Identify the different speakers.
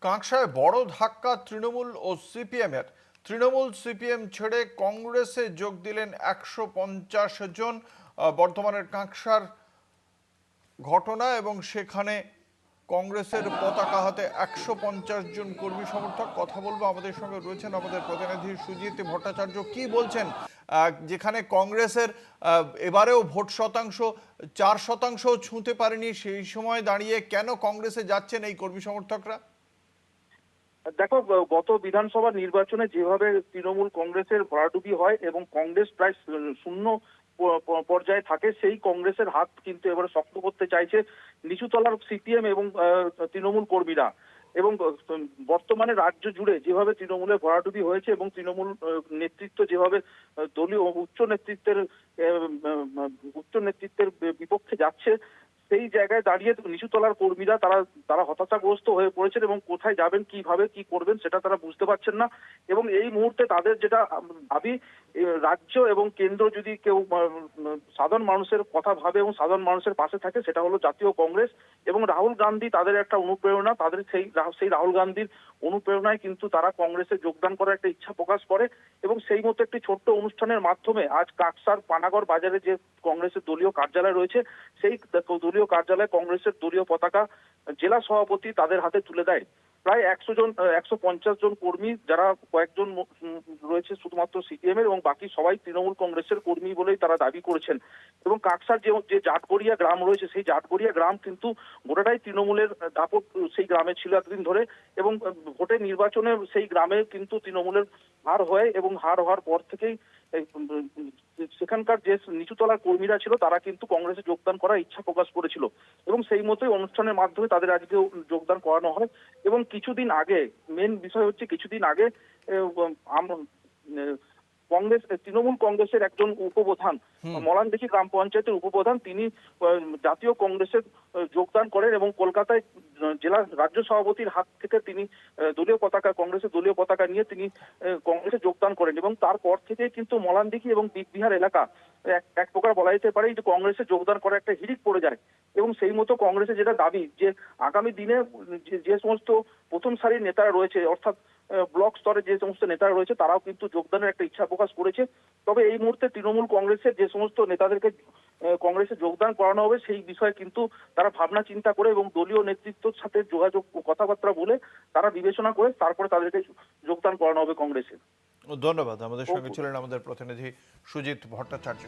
Speaker 1: কাঁকসায় বড় ধাক্কা তৃণমূল ও সিপিএমের। তৃণমূল সিপিএম ছেড়ে কংগ্রেসে যোগ দিলেন 150 জন। বর্ধমানের কাঁকসার ঘটনা এবং সেখানে কংগ্রেসের পতাকা হাতে 150 জন কর্মী সমর্থক। কথা বলবো, আমাদের সঙ্গে রয়েছেন আমাদের প্রতিনিধি সুজিত ভট্টাচার্য। কি বলছেন, যেখানে কংগ্রেসের এবারেও ভোট শতাংশ 4% ছুঁতে পারেনি, সেই সময় দাঁড়িয়ে কেন কংগ্রেসে যাচ্ছেন এই কর্মী সমর্থকরা?
Speaker 2: দেখো, গত বিধানসভা নির্বাচনে যেভাবে তৃণমূল কংগ্রেসের ভরাডুবি হয় এবং কংগ্রেস প্রায় শূন্য পর্যায়ে থাকে, সেই কংগ্রেসের হাত কিন্তু এবারে শক্ত করতে চাইছে নিচুতলার সিপিএম এবং তৃণমূল কর্মীরা। এবং বর্তমানে রাজ্য জুড়ে যেভাবে তৃণমূলের ভরাডুবি হয়েছে এবং তৃণমূল নেতৃত্ব যেভাবে দলীয় উচ্চ নেতৃত্বের বিপক্ষে যাচ্ছে, সেই জায়গায় দাঁড়িয়ে নিচুতলার কর্মীরা তারা হতাশাগ্রস্ত হয়ে পড়েছেন এবং কোথায় যাবেন, কিভাবে কি করবেন সেটা তারা বুঝতে পারছেন না। এবং এই মুহূর্তে তাদের যেটা দাবি, রাজ্য এবং কেন্দ্র যদি কেউ সাধারণ মানুষের কথা ভাবে এবং সাধারণ মানুষের পাশে থাকে, সেটা হলো জাতীয় কংগ্রেস। এবং রাহুল গান্ধী তাদের একটা অনুপ্রেরণা। তাদের সেই রাহুল গান্ধীর অনুপ্রেরণায় কিন্তু তারা কংগ্রেসে যোগদান করার একটা ইচ্ছা প্রকাশ করে। এবং সেই মতো একটি ছোট্ট অনুষ্ঠানের মাধ্যমে আজ কাকসার পানাগড় বাজারে যে কংগ্রেসের দলীয় কার্যালয় রয়েছে, সেই দলীয় কার্যালয়ে কংগ্রেসের দলীয় পতাকা জেলা সভাপতি তাদের হাতে তুলে দেয়। প্রায় 150 জন কর্মী, যারা কয়েকজন রয়েছে শুধুমাত্র সিপিএম এর এবং বাকি সবাই তৃণমূল কংগ্রেসের কর্মী বলেই তারা দাবি করেছেন। এবং কাকসার যে জাটগড়িয়া গ্রাম রয়েছে, সেই জাটগড়িয়া গ্রাম কিন্তু গোটাটাই তৃণমূলের দাপট সেই গ্রামে ছিল এতদিন ধরে। এবং ভোটের নির্বাচনে সেই গ্রামে কিন্তু তৃণমূলের হার হয় এবং হার হওয়ার পর থেকেই সেখানকার যে নিচুতলার কর্মীরা ছিল তারা কিন্তু কংগ্রেসে যোগদান করার ইচ্ছা প্রকাশ করেছিল। এবং সেই মতোই অনুষ্ঠানের মাধ্যমে তাদের আজকে যোগদান করানো হয়। এবং কিছুদিন আগে, মেন বিষয় হচ্ছে কিছুদিন আগে তৃণমূল কংগ্রেসের একজন উপপ্রধান, মলানদিঘি গ্রাম পঞ্চায়েতের উপপ্রধান, তিনি জাতীয় কংগ্রেসের যোগদান করেন এবং কলকাতায় জেলা রাজ্য সভাপতির হাত থেকে তিনি কংগ্রেসের দলীয় পতাকা নিয়ে তিনি কংগ্রেসে যোগদান করেন। এবং তারপর থেকে কিন্তু মলানদিঘি এবং বিহার এলাকা এক প্রকার বলা যেতে পারে যে কংগ্রেসে যোগদান করা একটা হিড়িক পড়ে যায়। এবং সেই মতো কংগ্রেসের যেটা দাবি, যে আগামী দিনে যে সমস্ত প্রথম সারির নেতারা রয়েছে, অর্থাৎ ব্লক স্তরে যে সমস্ত নেতারা রয়েছে, তারাও কিন্তু যোগদানের একটা ইচ্ছা প্রকাশ করেছে। তবে এই মুহূর্তে তৃণমূল কংগ্রেসের যে সমস্ত নেতাদেরকে কংগ্রেসে যোগদান করানো হবে, সেই বিষয়ে কিন্তু তারা ভাবনা চিন্তা করে এবং দলীয় নেতৃত্বের সাথে যোগাযোগ কথাবার্তা বলে তারা বিবেচনা করে তারপরে তাদেরকে যোগদান করানো হবে কংগ্রেসে।
Speaker 1: ধন্যবাদ। আমাদের সঙ্গে ছিলেন আমাদের প্রতিনিধি সুজিত ভট্টাচার্য।